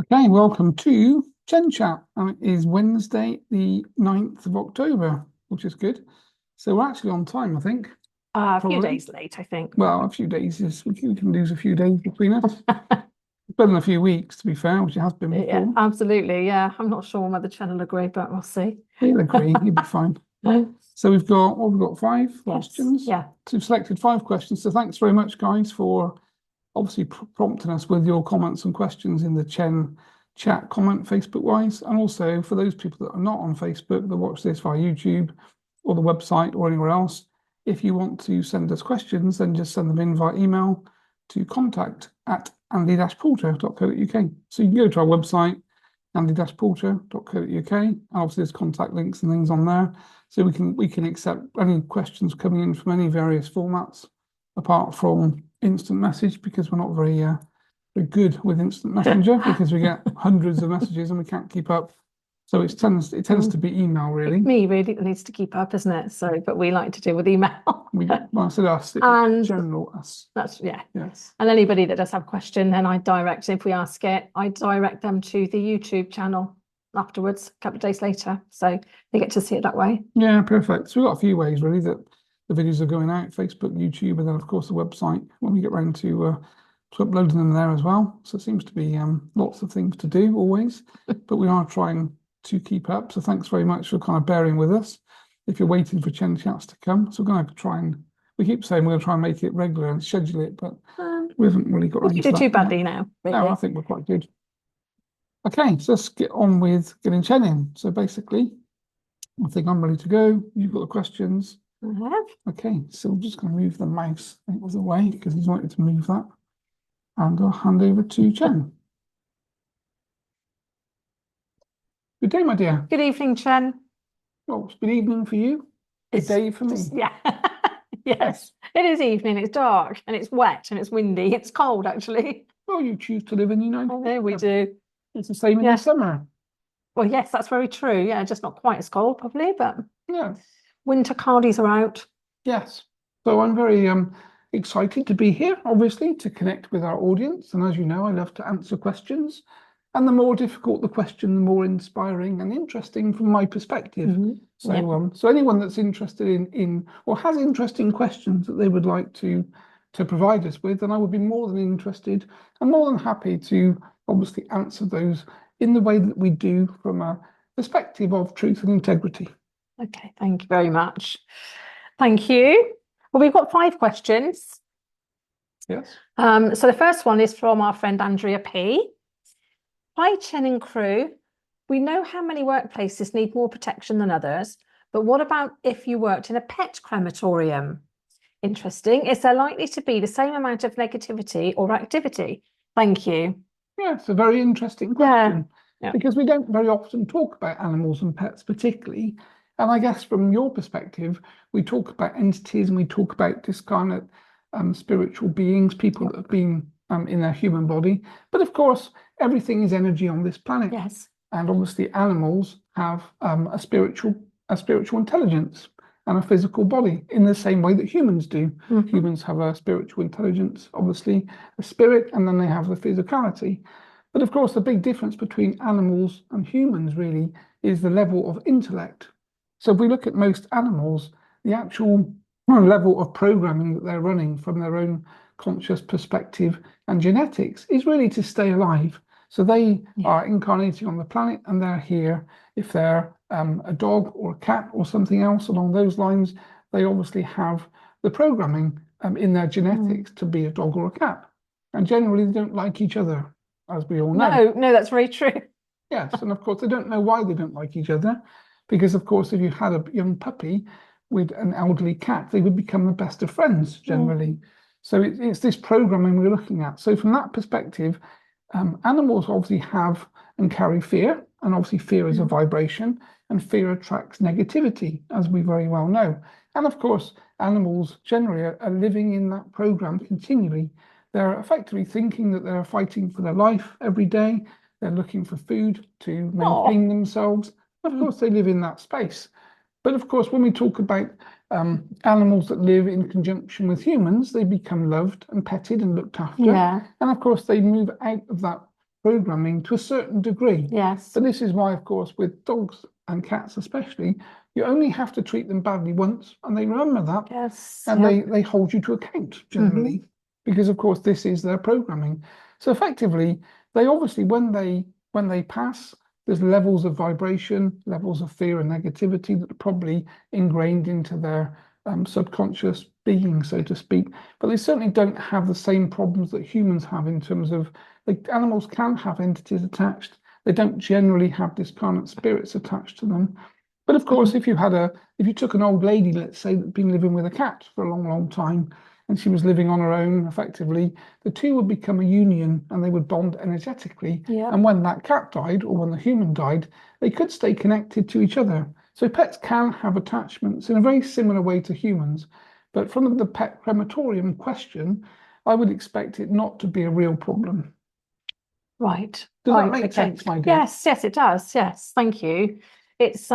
Okay, welcome to Chen Chat. It is Wednesday, the 9th of October, which is good. So we're actually on time, I think. A few days late, I think. Well, a few days is we can lose a few days between us. It's been a few weeks, to be fair, which it has been before. Yeah, absolutely. Yeah, I'm not sure whether Chen will agree, but we'll see. He'll agree. He'll be fine. So we've got 5 questions. Yeah. So we've selected 5 questions. So thanks very much, guys, for obviously prompting us with your comments and questions in the Chen Chat comment Facebook-wise. And also for those people that are not on Facebook that watch this via YouTube or the website or anywhere else, if you want to send us questions, then just send them in via email to contact@andy-porter.co.uk. So you can go to our website, andy-porter.co.uk, and obviously there's contact links and things on there. So we can accept any questions coming in from any various formats, apart from instant message, because we're not very good with instant messenger because we get hundreds of messages and we can't keep up. So it tends to be email, really. It's me really that needs to keep up, isn't it? So, but we like to deal with email. Well, I said us, And general us. that's Yes. And anybody that does have a question, then if we ask it, I direct them to the YouTube channel afterwards, a couple of days later. So they get to see it that way. Yeah, perfect. So we've got a few ways really that the videos are going out: Facebook, YouTube, and then of course the website when we get around to uploading them there as well. So it seems to be lots of things to do always, but we are trying to keep up. So thanks very much for kind of bearing with us if you're waiting for Chen Chats to come. So we're going to try and, we keep saying we're going to try and make it regular and schedule it, but we haven't really got around to that. Too badly now. Really. No, I think we're quite good. Okay, so let's get on with getting Chen in. So basically, I think I'm ready to go. You've got the questions. I have. Okay, so we're just going to move the mouse out of the way because he's wanted to move that. And I'll hand over to Chen. Good day, my dear. Good evening, Chen. Well, it's good evening for you. Good day for me. Yeah. Yes, it is evening. It's dark and it's wet and it's windy. It's cold, actually. Well, you choose to live in the United Kingdom. I know we do. It's the same in the summer. Well, yes, that's very true. Yeah, just not quite as cold, probably, but yeah, winter cardies are out. Yes. So I'm very excited to be here, obviously, to connect with our audience. And as you know, I love to answer questions. And the more difficult the question, the more inspiring and interesting from my perspective. So anyone that's interested in or has interesting questions that they would like to provide us with, then I would be more than interested and more than happy to obviously answer those in the way that we do from a perspective of truth and integrity. Okay, thank you very much. Thank you. Well, we've got 5 questions. Yes. So the first one is from our friend Andrea P. Hi, Chen and crew. We know how many workplaces need more protection than others, but what about if you worked in a pet crematorium? Interesting. Is there likely to be the same amount of negativity or activity? Thank you. Yeah, it's a very interesting question because we don't very often talk about animals and pets particularly. And I guess from your perspective, we talk about entities and we talk about discarnate spiritual beings, people that have been in their human body. But of course, everything is energy on this planet. Yes. And obviously animals have a spiritual intelligence and a physical body in the same way that humans do. Humans have a spiritual intelligence, obviously a spirit, and then they have the physicality. But of course, the big difference between animals and humans really is the level of intellect. So if we look at most animals, the actual level of programming that they're running from their own conscious perspective and genetics is really to stay alive. So they are incarnating on the planet and they're here. If they're a dog or a cat or something else along those lines, they obviously have the programming in their genetics to be a dog or a cat. And generally they don't like each other, as we all know. No, that's very true. Yes, and of course they don't know why they don't like each other. Because of course, if you had a young puppy with an elderly cat, they would become the best of friends generally. So it's this programming we're looking at. So from that perspective, animals obviously have and carry fear, and obviously fear is a vibration, and fear attracts negativity, as we very well know. And of course, animals generally are living in that program continually. They're effectively thinking that they're fighting for their life every day. They're looking for food to maintain themselves. Of course, they live in that space. But of course, when we talk about animals that live in conjunction with humans, they become loved and petted and looked after. And of course, they move out of that programming to a certain degree. Yes. But this is why, of course, with dogs and cats especially, you only have to treat them badly once, and they remember that. Yes. And Yep. they hold you to account generally, because of course this is their programming. So effectively, they obviously when they pass, there's levels of vibration, levels of fear and negativity that are probably ingrained into their subconscious being, so to speak. But they certainly don't have the same problems that humans have in terms of, like, animals can have entities attached. They don't generally have discarnate spirits attached to them. But of course, if you took an old lady, let's say, that'd been living with a cat for a long, long time, and she was living on her own, effectively, the two would become a union and they would bond energetically. Yeah. And when that cat died, or when the human died, they could stay connected to each other. So pets can have attachments in a very similar way to humans. But from the pet crematorium question, I would expect it not to be a real problem. Right. Does Right. that make Okay. sense, my dear? Yes. Yes, it does. Yes. Thank you. It's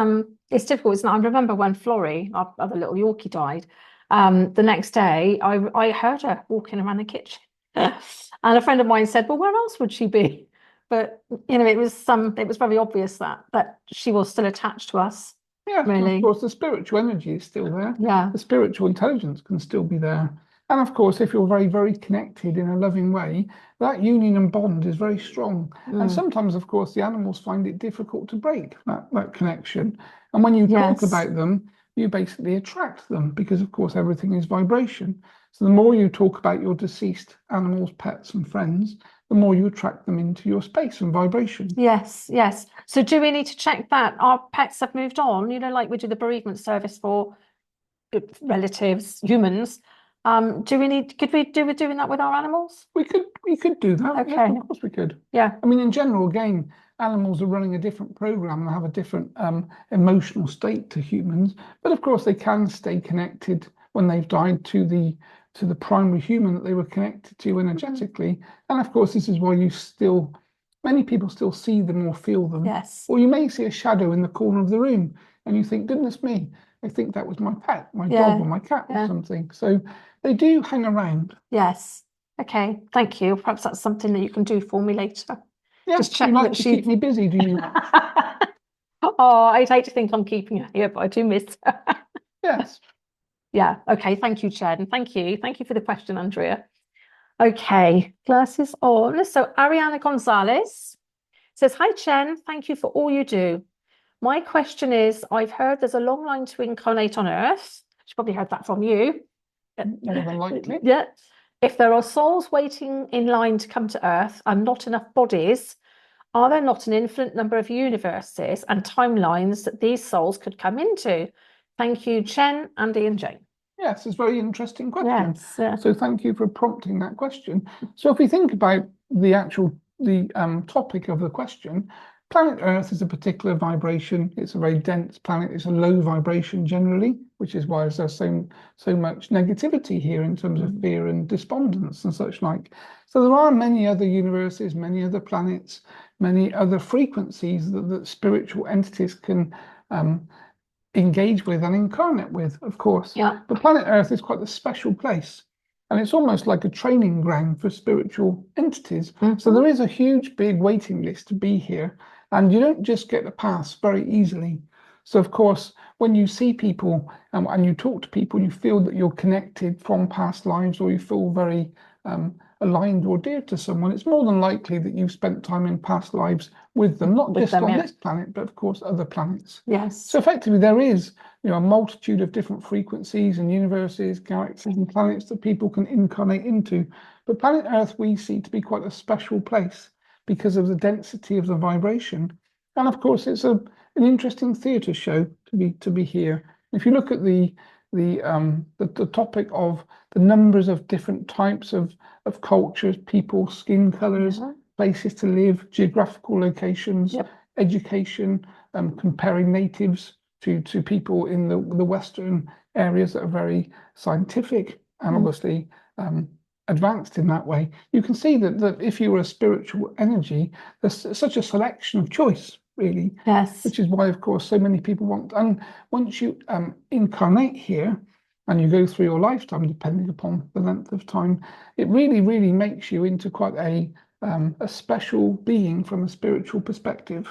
difficult, isn't it? I remember when Florrie, our other little Yorkie, died. The next day, I heard her walking around the kitchen, and a friend of mine said, "Well, where else would she be?" But it was very obvious that she was still attached to us. Yeah, Really. of course, the spiritual energy is still there. Yeah. The spiritual intelligence can still be there. And of course, if you're very, very connected in a loving way, that union and bond is very strong. And sometimes, of course, the animals find it difficult to break that connection. And when you talk about them, you basically attract them because, of course, everything is vibration. So the more you talk about your deceased animals, pets, and friends, the more you attract them into your space and vibration. Yes, yes. So do we need to check that our pets have moved on? Like we do the bereavement service for relatives, humans. Could we do with doing that with our animals? We could do that. Okay. Yeah, of course we could. Yeah. I mean, in general, again, animals are running a different program and have a different emotional state to humans. But of course, they can stay connected when they've died to the primary human that they were connected to energetically. And of course, this is why many people still see them or feel them. Yes. Or you may see a shadow in the corner of the room and you think, goodness me, I think that was my pet, my dog or my cat or something. So they do hang around. Yes. Okay. Thank you. Perhaps that's something that you can do for me later. Yeah, just check you like that to keep me busy, do you? Oh, I'd hate to think I'm keeping her here, but I do miss her. Yes. Yeah. Okay. Thank you, Chen. Thank you. Thank you for the question, Andrea. Okay. Glasses on. So Ariana Gonzalez says, "Hi, Chen. Thank you for all you do. My question is, I've heard there's a long line to incarnate on Earth." She probably heard that from you. More than likely. Yeah. If there are souls waiting in line to come to Earth and not enough bodies, are there not an infinite number of universes and timelines that these souls could come into? Thank you, Chen, Andy, and Jane. Yes, it's a very interesting question. Yes. So thank you for prompting that question. So if we think about the topic of the question, planet Earth is a particular vibration. It's a very dense planet. It's a low vibration generally, which is why there's so much negativity here in terms of fear and despondence and such like. So there are many other universes, many other planets, many other frequencies that spiritual entities can engage with and incarnate with, of course. Yeah. But planet Earth is quite a special place. And it's almost like a training ground for spiritual entities. So there is a huge, big waiting list to be here. And you don't just get a pass very easily. So, of course, when you see people and you talk to people, you feel that you're connected from past lives, or you feel very aligned or dear to someone, it's more than likely that you've spent time in past lives with them, not just on this planet, but of course other planets. Yes. So effectively there is a multitude of different frequencies and universes, galaxies and planets that people can incarnate into. But planet Earth we see to be quite a special place because of the density of the vibration. And of course it's an interesting theatre show to be here. If you look at the topic of the numbers of different types of cultures, people, skin colors, places to live, geographical locations, education, comparing natives to people in the Western areas that are very scientific and obviously advanced in that way, you can see that if you were a spiritual energy, there's such a selection of choice, really. Yes. Which is why, of course, so many people want. And once you incarnate here and you go through your lifetime, depending upon the length of time, it really, really makes you into quite a a special being from a spiritual perspective.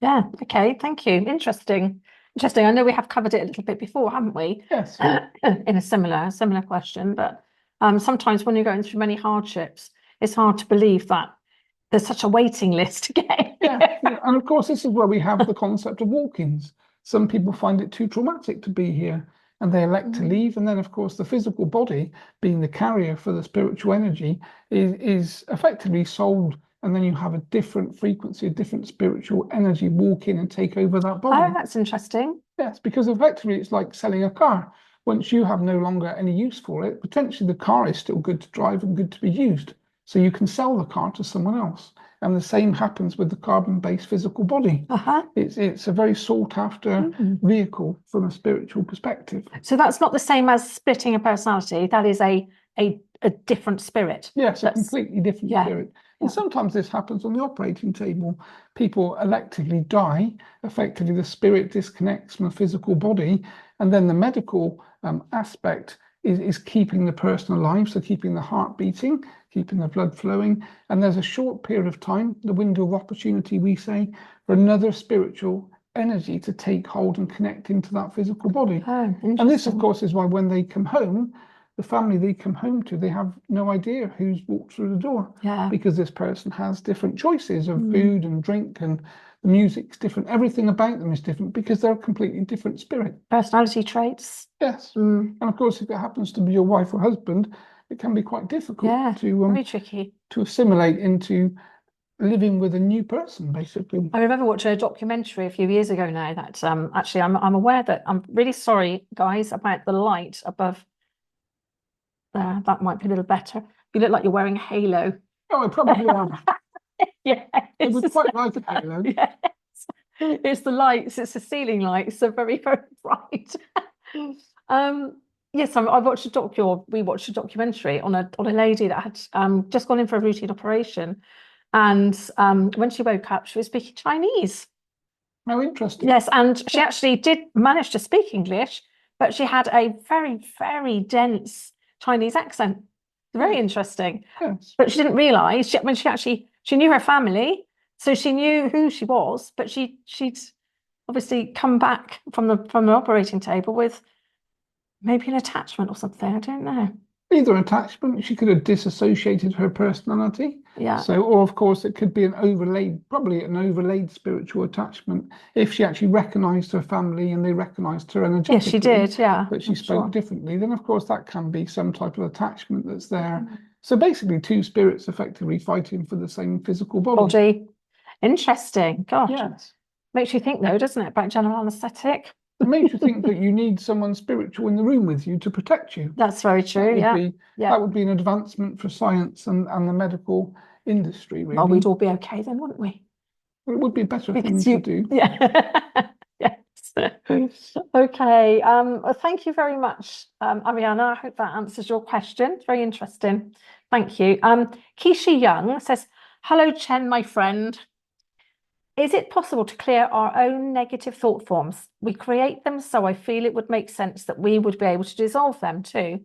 Yeah, okay, thank you. Interesting. I know we have covered it a little bit before, haven't we? Yes. In a similar question, but sometimes when you're going through many hardships, it's hard to believe that there's such a waiting list to get in. Yeah, and of course, this is where we have the concept of walk-ins. Some people find it too traumatic to be here and they elect to leave. And then, of course, the physical body, being the carrier for the spiritual energy, is effectively sold. And then you have a different frequency, a different spiritual energy walk in and take over that body. Oh, that's interesting. Yes, because effectively it's like selling a car. Once you have no longer any use for it, potentially the car is still good to drive and good to be used. So you can sell the car to someone else. And the same happens with the carbon-based physical body. It's a very sought-after vehicle from a spiritual perspective. So that's not the same as splitting a personality. That is a different spirit. Yes, a completely different spirit. And sometimes this happens on the operating table. People electively die. Effectively, the spirit disconnects from the physical body. And then the medical aspect is keeping the person alive, so keeping the heart beating, keeping the blood flowing. And there's a short period of time, the window of opportunity, we say, for another spiritual energy to take hold and connect into that physical body. And this, of course, is why when they come home, the family they come home to, they have no idea who's walked through the door. Because this person has different choices of food and drink, and the music's different. Everything about them is different because they're a completely different spirit. Personality traits. Yes. And of course, if it happens to be your wife or husband, it can be quite difficult to very tricky to assimilate into living with a new person, basically. I remember watching a documentary a few years ago now that actually I'm aware that I'm really sorry, guys, about the light above there. That might be a little better. You look like you're wearing a halo. Oh, I probably am. Yeah. I would quite like a halo. Yes. It's the lights, it's the ceiling lights, they're very, very bright. Yes, we watched a documentary on a lady that had just gone in for a routine operation. And when she woke up, she was speaking Chinese. Oh, interesting. Yes, and she actually did manage to speak English, but she had a very, very dense Chinese accent. Very interesting. Yes. But she didn't realise, she knew her family, so she knew who she was, but she'd obviously come back from the operating table with maybe an attachment or something. I don't know. Either attachment, she could have disassociated her personality. Yeah. So, or of course, it could be probably an overlaid spiritual attachment. If she actually recognised her family and they recognised her energetically. Yes, she did, yeah. But she spoke differently, then of course that can be some type of attachment that's there. So basically, two spirits effectively fighting for the same physical body. Interesting. Gosh. Yes. Makes you think, though, doesn't it, about general anaesthetic? It makes you think that you need someone spiritual in the room with you to protect you. That's very true. That would be an advancement for science and the medical industry, really. Well, we'd all be okay then, wouldn't we? It would be a better thing to do. Yeah. Yes. Okay. Thank you very much, Ariana. I hope that answers your question. It's very interesting. Thank you. Keisha Young says, "Hello, Chen, my friend. Is it possible to clear our own negative thought forms? We create them, so I feel it would make sense that we would be able to dissolve them too.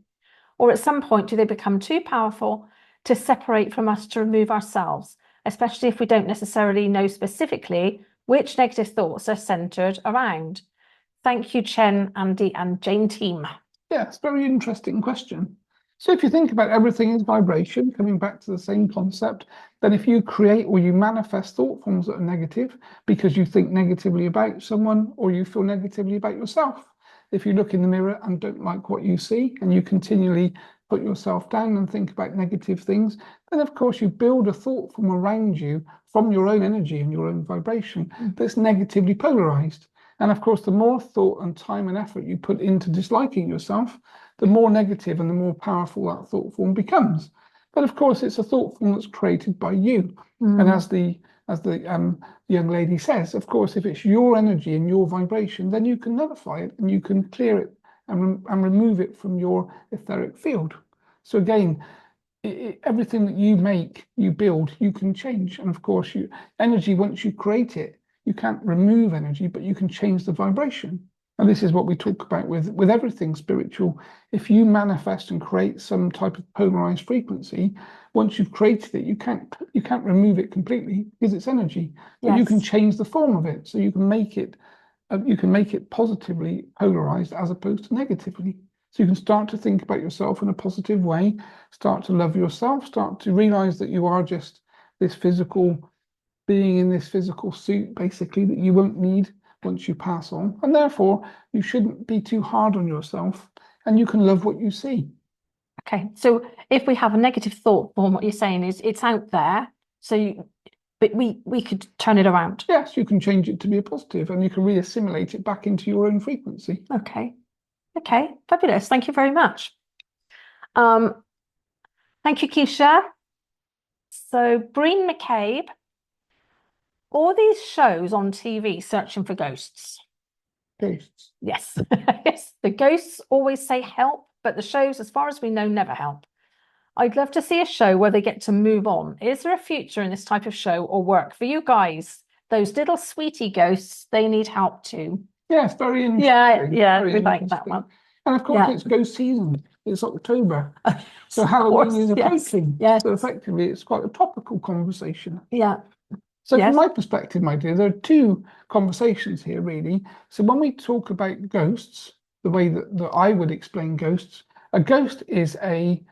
Or at some point, do they become too powerful to separate from us to remove ourselves, especially if we don't necessarily know specifically which negative thoughts are centered around? Thank you, Chen, Andy, and Jane team." Yes, very interesting question. So if you think about everything is vibration, coming back to the same concept, then if you create or you manifest thought forms that are negative because you think negatively about someone or you feel negatively about yourself, if you look in the mirror and don't like what you see and you continually put yourself down and think about negative things, then of course you build a thought form around you from your own energy and your own vibration that's negatively polarized. And of course, the more thought and time and effort you put into disliking yourself, the more negative and the more powerful that thought form becomes. But of course, it's a thought form that's created by you. And as the young lady says, of course, if it's your energy and your vibration, then you can nullify it and you can clear it and remove it from your etheric field. So again, everything that you make, you build, you can change. And of course, energy, once you create it, you can't remove energy, but you can change the vibration. And this is what we talk about with everything spiritual. If you manifest and create some type of polarized frequency, once you've created it, you can't remove it completely because it's energy. But you can change the form of it, so you can make it positively polarized as opposed to negatively. So you can start to think about yourself in a positive way, start to love yourself, start to realize that you are just this physical being in this physical suit, basically, that you won't need once you pass on. And therefore, you shouldn't be too hard on yourself, and you can love what you see. Okay, so if we have a negative thought form, what you're saying is it's out there, but we could turn it around. Yes, you can change it to be a positive, and you can re-assimilate it back into your own frequency. Okay, fabulous. Thank you very much. Thank you, Keisha. So, Breen McCabe, all these shows on TV searching for ghosts. Ghosts. Yes, yes. The ghosts always say help, but the shows, as far as we know, never help. I'd love to see a show where they get to move on. Is there a future in this type of show or work for you guys? Those little sweetie ghosts, they need help too. Yes, very interesting. Yeah, very we like that one. And of course, it's ghost season. It's October. So Halloween is approaching. Yes. So effectively, it's quite a topical conversation. Yeah. So from my perspective, my dear, there are two conversations here, really. So when we talk about ghosts, the way that I would explain ghosts, a ghost is a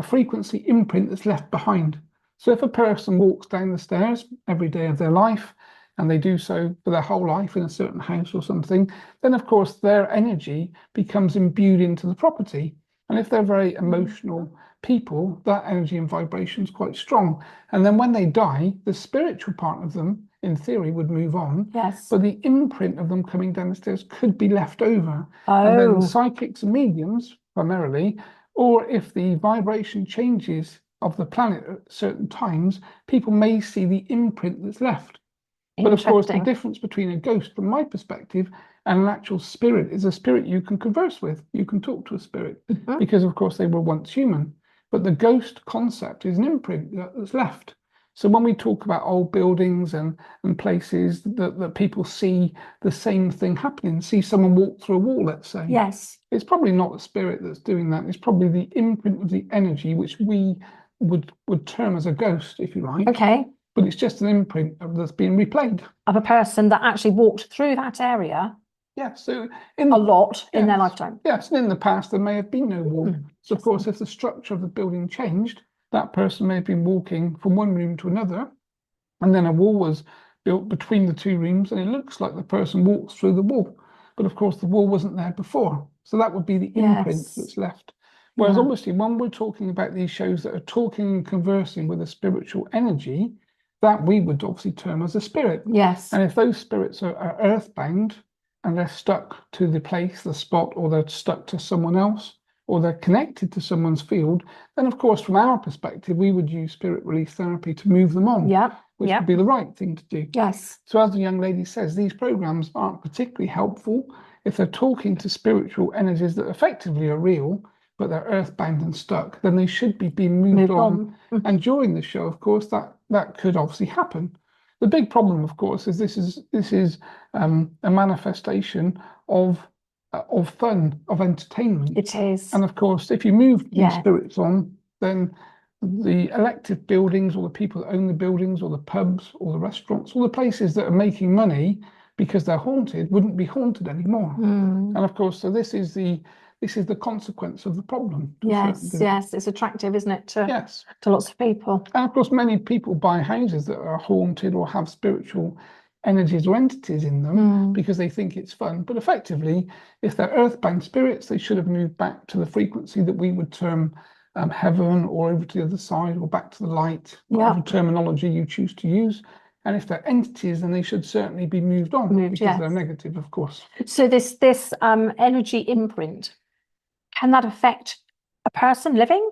frequency imprint that's left behind. So if a person walks down the stairs every day of their life, and they do so for their whole life in a certain house or something, then of course their energy becomes imbued into the property. And if they're very emotional people, that energy and vibration is quite strong. And then when they die, the spiritual part of them, in theory, would move on. Yes. But the imprint of them coming down the stairs could be left over. And then psychics and mediums, primarily, or if the vibration changes of the planet at certain times, people may see the imprint that's left. But of course, the difference between a ghost, from my perspective, and an actual spirit is a spirit you can converse with. You can talk to a spirit because, of course, they were once human. But the ghost concept is an imprint that's left. So when we talk about old buildings and places that people see the same thing happening, see someone walk through a wall, let's say. Yes. It's probably not the spirit that's doing that. It's probably the imprint of the energy, which we would term as a ghost, if you like. Okay. But it's just an imprint that's being replayed. Of a person that actually walked through that area. Yeah, so in their lifetime. Yes, and in the past there may have been no wall. So of course, if the structure of the building changed, that person may have been walking from one room to another, and then a wall was built between the two rooms, and it looks like the person walks through the wall. But of course, the wall wasn't there before. So that would be the imprint that's left. Whereas obviously, when we're talking about these shows that are talking and conversing with a spiritual energy, that we would obviously term as a spirit. Yes. And if those spirits are earthbound and they're stuck to the place, the spot, or they're stuck to someone else, or they're connected to someone's field, then of course, from our perspective, we would use spirit release therapy to move them on, which would be the right thing to do. Yes. So as the young lady says, these programs aren't particularly helpful if they're talking to spiritual energies that effectively are real, but they're earthbound and stuck, then they should be being moved on. And during the show, of course, that could obviously happen. The big problem, of course, is this is a manifestation of fun, of entertainment. It is. And of course, if you move these spirits on, then the elective buildings, or the people that own the buildings, or the pubs, or the restaurants, or the places that are making money because they're haunted, wouldn't be haunted anymore. And of course, so this is the consequence of the problem. Yes, it's attractive, isn't it, to lots of people. And of course, many people buy houses that are haunted or have spiritual energies or entities in them because they think it's fun. But effectively, if they're earthbound spirits, they should have moved back to the frequency that we would term heaven, or over to the other side, or back to the light, whatever terminology you choose to use. And if they're entities, then they should certainly be moved on because they're negative, of course. So this energy imprint, can that affect a person living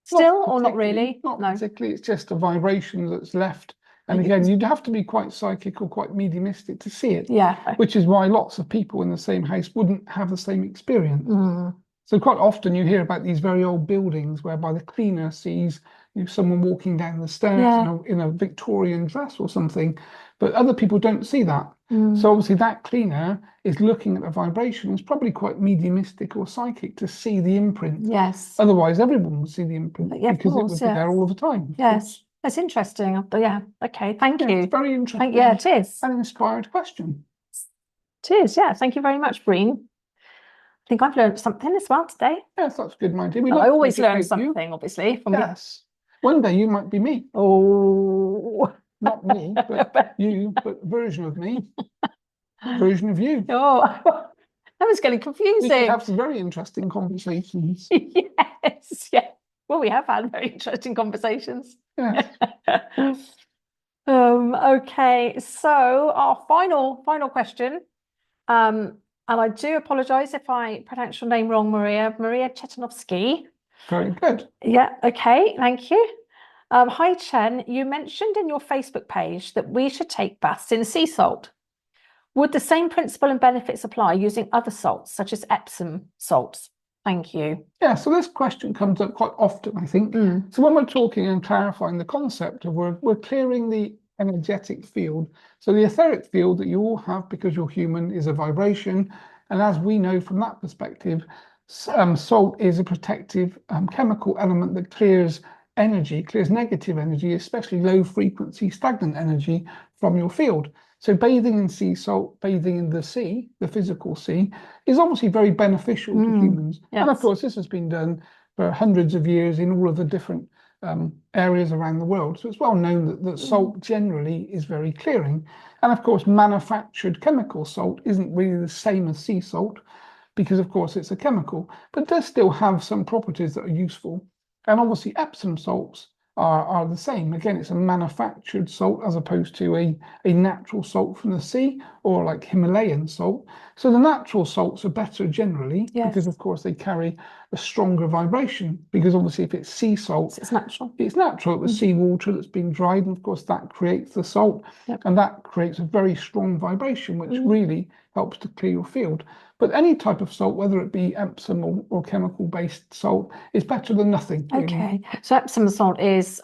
still, or not really? Not particularly. It's just a vibration that's left. And again, you'd have to be quite psychic or quite mediumistic to see it. Yeah. Which is why lots of people in the same house wouldn't have the same experience. So quite often you hear about these very old buildings whereby the cleaner sees someone walking down the stairs Yeah. in a Victorian dress or something, but other people don't see that. Mm. So obviously that cleaner is looking at the vibration. It's probably quite mediumistic or psychic to see the imprint. Yes. Otherwise, everyone would see the imprint Yeah, of because it course, would be there all of the time. Of Yes. course. That's interesting. Yeah. Okay. Thank Yeah, you. it's very interesting. Yeah, it is. An inspired question. It is. Yeah. Thank you very much, Breen. I think I've learned something as well today. Yes, that's good, my dear. Well, I always learn something, obviously, from you. Yes. One day you might be me. Oh. Not me, but you, but a version of me. A version of you. Oh, that was getting confusing. We could have some very interesting conversations. Yes. Yeah. Well, we have had very interesting conversations. Yes. Okay. So our final question. And I do apologize if I pronounce your name wrong, Maria Chetanovsky. Very good. Yeah, okay, thank you. Hi, Chen. You mentioned in your Facebook page that we should take baths in sea salt. Would the same principle and benefits apply using other salts, such as Epsom salts? Thank you. Yeah, so this question comes up quite often, I think. So when we're talking and clarifying the concept of we're clearing the energetic field. So the etheric field that you all have because you're human is a vibration. And as we know from that perspective, salt is a protective chemical element that clears energy, clears negative energy, especially low frequency stagnant energy from your field. So bathing in sea salt, bathing in the sea, the physical sea, is obviously very beneficial to humans. Yes. And of course, this has been done for hundreds of years in all of the different areas around the world. So it's well known that salt generally is very clearing. And of course, manufactured chemical salt isn't really the same as sea salt because, of course, it's a chemical, but does still have some properties that are useful. And obviously, Epsom salts are the same. Again, it's a manufactured salt as opposed to a natural salt from the sea or like Himalayan salt. So the natural salts are better generally because, of course, they carry a stronger vibration. Because obviously, if it's sea salt, it's natural. It's natural. It was seawater that's been dried, and of course, that creates the salt, and that creates a very strong vibration, which really helps to clear your field. But any type of salt, whether it be Epsom or chemical-based salt, is better than nothing. Really. Okay, so Epsom salt is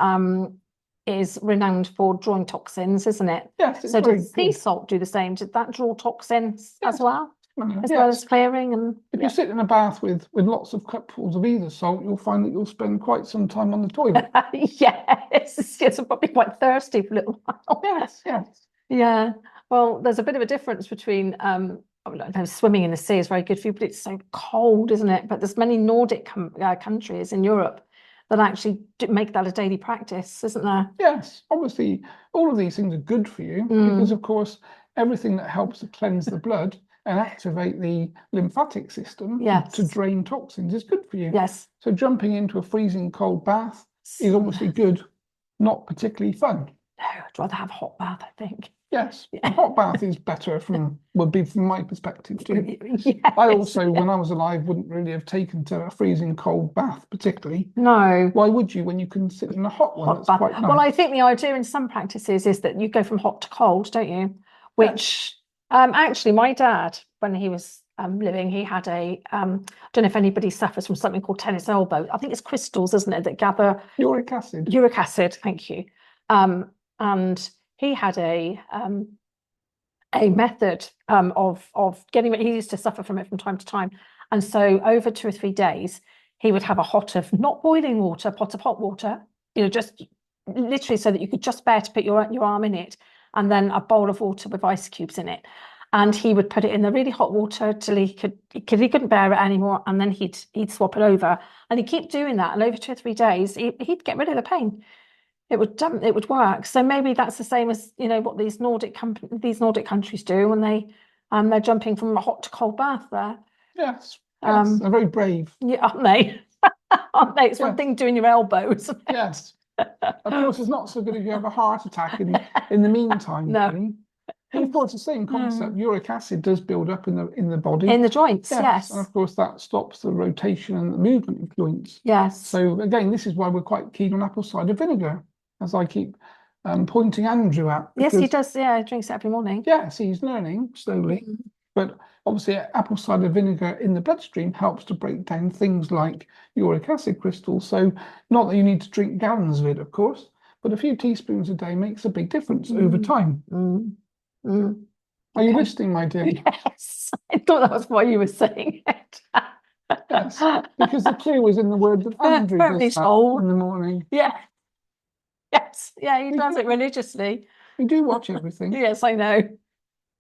renowned for drawing toxins, isn't it? Yes. So did sea salt do the same? Did that draw toxins as well? As well as clearing? And if you sit in a bath with lots of cupfuls of either salt, you'll find that you'll spend quite some time on the toilet. Yes, I'm probably quite thirsty for a little while. Yes. Yeah. Well, there's a bit of a difference between swimming in the sea is very good for you, but it's so cold, isn't it? But there's many Nordic countries in Europe that actually make that a daily practice, isn't there? Yes, obviously, all of these things are good for you because, of course, everything that helps to cleanse the blood and activate the lymphatic system to drain toxins is good for you. Yes. So jumping into a freezing cold bath is obviously good, not particularly fun. No, I'd rather have a hot bath, I think. Yes, a hot bath is better would be from my perspective too. Yes. I also, when I was alive, wouldn't really have taken to a freezing cold bath particularly. No. Why would you when you can sit in a hot one? That's quite nice. Well, I think the idea in some practices is that you go from hot to cold, don't you? Which actually, my dad, when he was living, he had I don't know if anybody suffers from something called tennis elbow. I think it's crystals, isn't it, that gather uric acid. Uric acid, thank you. And he had a method of getting it. He used to suffer from it from time to time, and so over 2 or 3 days, he would have a pot of not boiling water, pot of hot water, just literally so that you could just bear to put your arm in it, and then a bowl of water with ice cubes in it, and he would put it in the really hot water till he couldn't bear it anymore, and then he'd swap it over, and he'd keep doing that, and over 2 or 3 days, he'd get rid of the pain. It would work. So maybe that's the same as what these Nordic countries do when they're jumping from a hot to cold bath there. Yes, they're very brave. Yeah, aren't they? Aren't they? It's one thing doing your elbows. Yes. Of course, it's not so good if you have a heart attack in the meantime. No. Really. And of course, the same concept. Uric acid does build up in the body, in the joints. Yes. And of course, that stops the rotation and the movement of joints. Yes. So again, this is why we're quite keen on apple cider vinegar, as I keep pointing Andrew at. Yes, he does. Yeah, he drinks it every morning. Yes, he's learning slowly. But obviously, apple cider vinegar in the bloodstream helps to break down things like uric acid crystals. So, not that you need to drink gallons of it, of course, but a few teaspoons a day makes a big difference over time. Are you listening, my dear? Yes, I thought that was why you were saying it. Yes, because the clue was in the word that Andrew does that in the morning. Yeah. Yes, yeah, he does it religiously. We do watch everything. Yes, I know.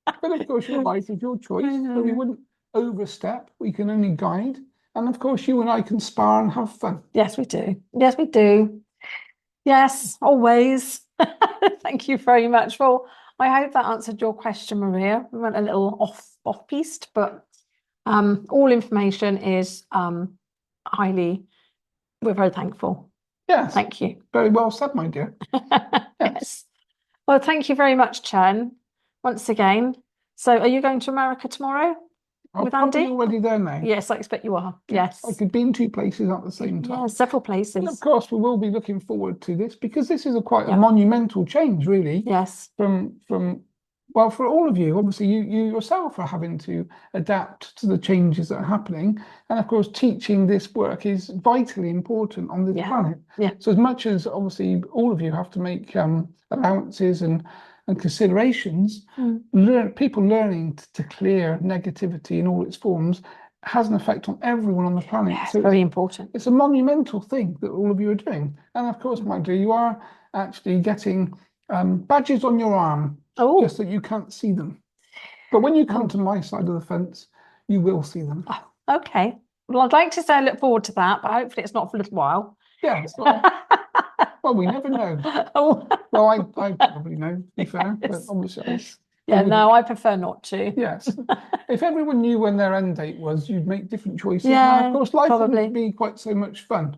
But of course, your life is your choice, so we wouldn't overstep. We can only guide. And of course, you and I can spar and have fun. Yes, we do. Yes, we do. Yes, always. Thank you very much. Well, I hope that answered your question, Maria. We went a little off-piste, but all information is we're very thankful. Yes. Thank you. Very well said, my dear. Yes. Well, thank you very much, Chen, once again. So are you going to America tomorrow with Andy? I'm already there now. Yes, I expect you are. Yes. I could be in 2 places at the same time. Yeah, several places. And of course, we will be looking forward to this because this is quite a monumental change, really. Yes. Well, for all of you, obviously, you yourself are having to adapt to the changes that are happening. And of course, teaching this work is vitally important on this planet. Yeah. So as much as obviously all of you have to make allowances and considerations, people learning to clear negativity in all its forms has an effect on everyone on the planet. Yeah, so very important. It's a monumental thing that all of you are doing. And of course, my dear, you are actually getting badges on your arm, just that you can't see them. But when you come to my side of the fence, you will see them. Oh, okay. Well, I'd like to say I look forward to that, but hopefully it's not for a little while. Yes. Well, we never know. Well, I probably know, to be fair, but obviously. No, I prefer not to. Yes. If everyone knew when their end date was, you'd make different choices. Yeah, and of course, life probably wouldn't be quite so much fun.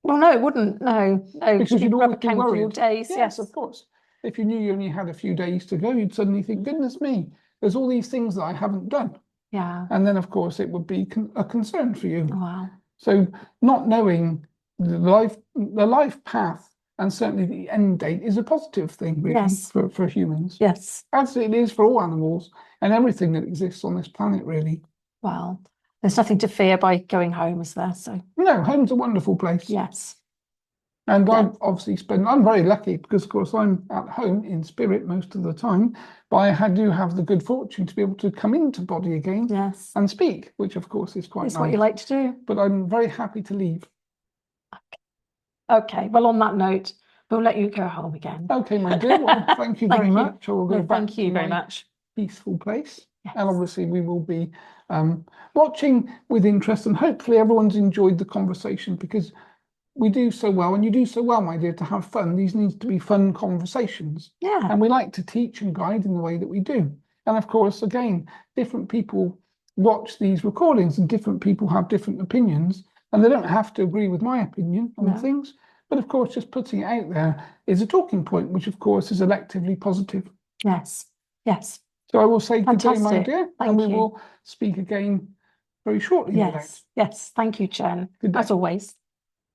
Well, no, it wouldn't. No, because you'd always be worried. Days. Yes, of course. If you knew you only had a few days to go, you'd suddenly think, goodness me, there's all these things that I haven't done. Yeah. And then, of course, it would be a concern for you. Wow. So not knowing the life path and certainly the end date is a positive thing, really, for humans. Yes. As it is for all animals and everything that exists on this planet, really. Well, there's nothing to fear by going home, is there? So no, home's a wonderful place. Yes. And I've obviously I'm very lucky because, of course, I'm at home in spirit most of the time, but I do have the good fortune to be able to come into body again and speak, which, of course, is quite nice. It's what you like to do. But I'm very happy to leave. Okay. Well, on that note, we'll let you go home again. Okay, my dear. Well, thank you very much. I will go back thank you very much. Peaceful place. Yes. And obviously, we will be watching with interest, and hopefully, everyone's enjoyed the conversation because we do so well, and you do so well, my dear, to have fun. These need to be fun conversations. Yeah. And we like to teach and guide in the way that we do. And of course, again, different people watch these recordings and different people have different opinions, and they don't have to agree with my opinion on things. But of course, just putting it out there is a talking point, which of course is electively positive. Yes. Yes. So I will say good day, my dear, and we will speak again very shortly. Yes. Yes. Thank you, Chen. As always.